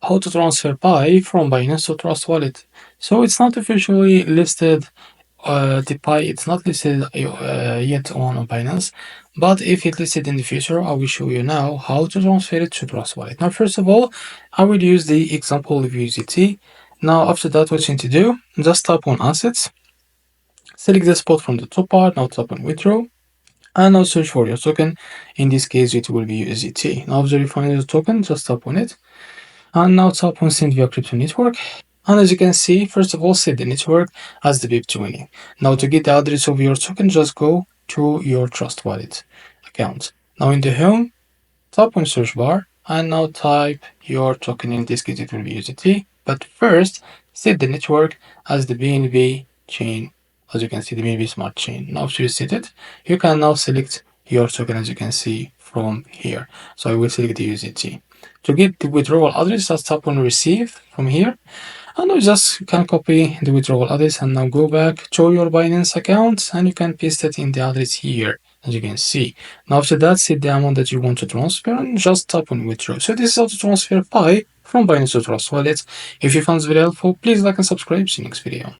how to transfer Pi from Binance to Trust Wallet. So it's not officially listed. The Pi it's not listed yet on Binance, but if it's listed in the future, I will show you now how to transfer it to Trust Wallet. Now, first of all, I will use the example of USDT. Now, after that, what you need to do, just tap on Assets, select the spot from the top part. Now tap on Withdraw, and now search for your token. In this case, it will be USDT. Now, after you find the token, just tap on it. And now tap on Send via Crypto Network. And as you can see, first of all, set the network as the BIP20. Now to get the address of your token, just go to your Trust Wallet account. Now in the home, tap on search bar and now type your token. In this case, it will be USDT. But first, set the network as the BNB chain. As you can see, the BNB Smart Chain. Now after you set it, you can now select your token as you can see from here. So I will select the USDT. To get the withdrawal address, just tap on receive from here. And you just can copy the withdrawal address and now go back to your Binance account and you can paste it in the address here, as you can see. Now after that, set the amount that you want to transfer and just tap on withdraw. So this is how to transfer Pi from Binance to Trust Wallet. If you found this very helpful, please like and subscribe. See you next video.